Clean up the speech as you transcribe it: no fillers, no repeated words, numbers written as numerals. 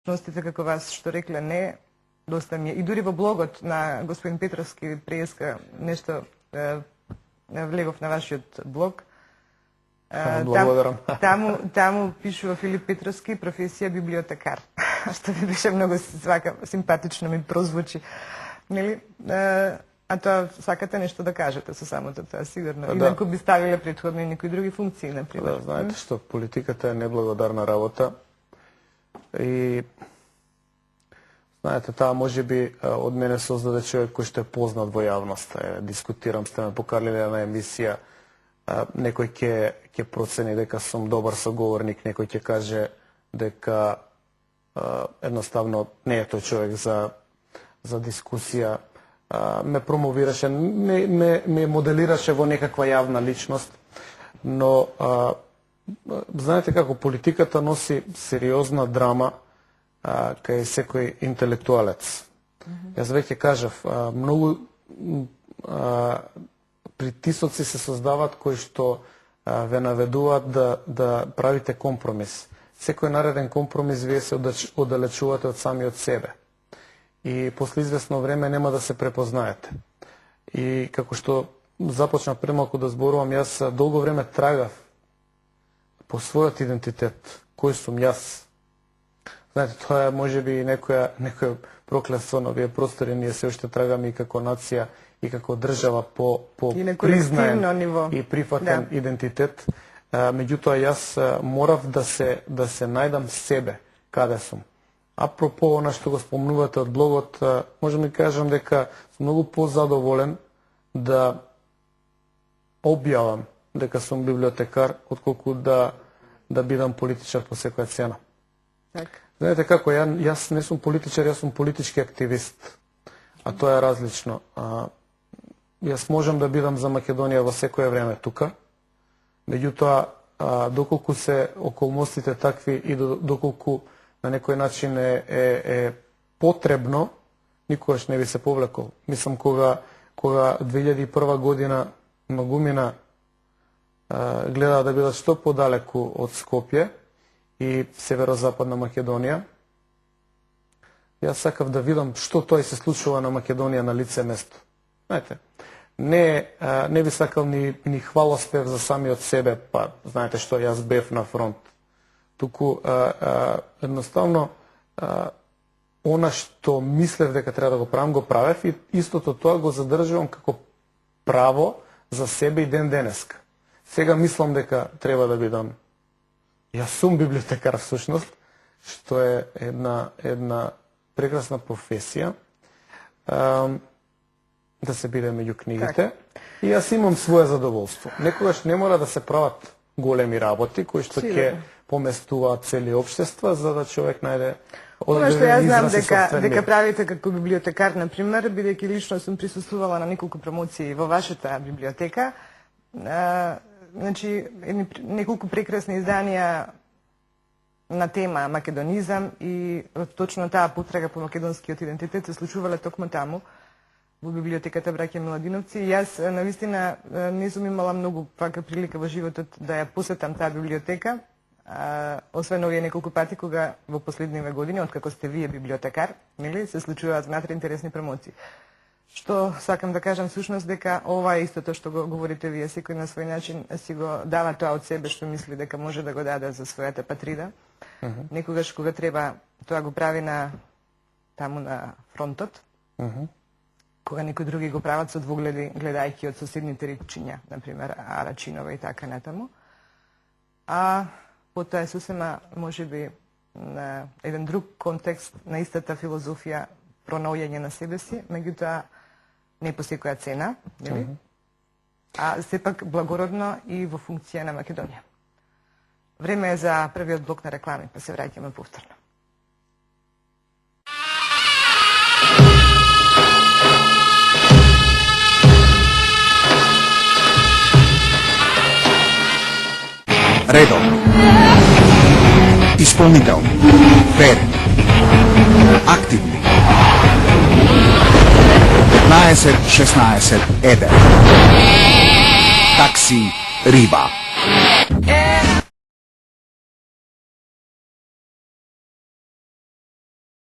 личностите како вас што рекле не, доста ми е. И дури во блогот на господин Петровски преска нешто влегов на вашиот блог. Благодарам. Таму пишува Филип Петровски, професија библиотекар. Што ми беше многу симпатично ми прозвучи. Нели? А тоа сакате нешто да кажете со самото тоа, сигурно. Инаку би ставиле претходно и некои други функции, например. Да, знаете што, политиката е неблагодарна работа. И знаете, таа може би од мене создаде човек кој што е познат во јавноста. Дискутирам, сте ме поканиле на емисија, некој ќе процени дека сум добар соговорник, некој ќе каже дека едноставно не е тој човек за дискусија. Ме промовираше, ме моделираше во некаква јавна личност, но знаете како политиката носи сериозна драма кај секој интелектуалец. Јас веќе кажав, многу притисоци се создаваат кои што ве наведуваат да правите компромис. Секој нареден компромис вие се оддалечувате од самиот себе. И после известно време нема да се препознаете. И како што започнав премалку да зборувам, јас долго време трагав по својот идентитет, кој сум јас. Знаете, тоа е можеби некоја проклетство на овие простори, ние се уште трагаме и како нација и како држава по признаен и прифатен идентитет. Меѓутоа јас морав да се најдам себе каде сум. Апропо она што го спомнувате од блогот, можам да кажам дека сум многу позадоволен да објавам дека сум библиотекар, отколку да бидам политичар по секоја цена. Знаете како, јас не сум политичар, јас сум политички активист, а тоа е различно. Јас можам да бидам за Македонија во секое време тука, меѓутоа, доколку се околностите такви и доколку на некој начин е потребно, никогаш не би се повлекол. Мислам, кога 2001 година многумина гледа да бидат што подалеку од Скопје и северозападна Македонија, јас сакав да видам што тоа се случува на Македонија на лице место. Знаете, не би сакал ни хвалоспев за самиот себе, па знаете што, јас бев на фронт. Туку едноставно она што мислев дека треба да го правам, го правев и истото тоа го задржувам како право за себе и ден денеска. Сега мислам дека треба да бидам. Јас сум библиотекар всушност, што е една прекрасна професија. Да се биде меѓу книгите. И јас имам свое задоволство. Некогаш не мора да се прават големи работи кои што ќе поместуваат цели општества за да човек најде одредени изрази собствен мир. Дека правите како библиотекар, например, бидејќи лично сум присуствувала на неколку промоции во вашата библиотека. Значи, неколку прекрасни изданија на тема македонизам и точно таа потрага по македонскиот идентитет се случувале токму таму во библиотеката Браќа Миладиновци. Јас навистина не сум имала многу пака прилика во животот да ја посетам таа библиотека, освен овие неколку пати кога во последниве години, откако сте вие библиотекар, нели, се случуваат внатре интересни промоции. Што сакам да кажам всушност дека ова е истото што го говорите вие, секој на свој начин си го дава тоа од себе што мисли дека може да го даде за својата патрида. Некогаш кога треба тоа го прави таму на фронтот. Кога некои други го прават со двогледи, гледајќи од соседните речиња, например Арачинова и така натаму. А потоа е сосема, можеби, на еден друг контекст, на истата филозофија, пронаоѓање на себе си, меѓутоа не по секоја цена, нели? А сепак благородно и во функција на Македонија. Време е за првиот блок на реклами, па се враќаме повторно. Редовно. Исполнително. Верен. Активни. 15-16 едер. Такси Риба.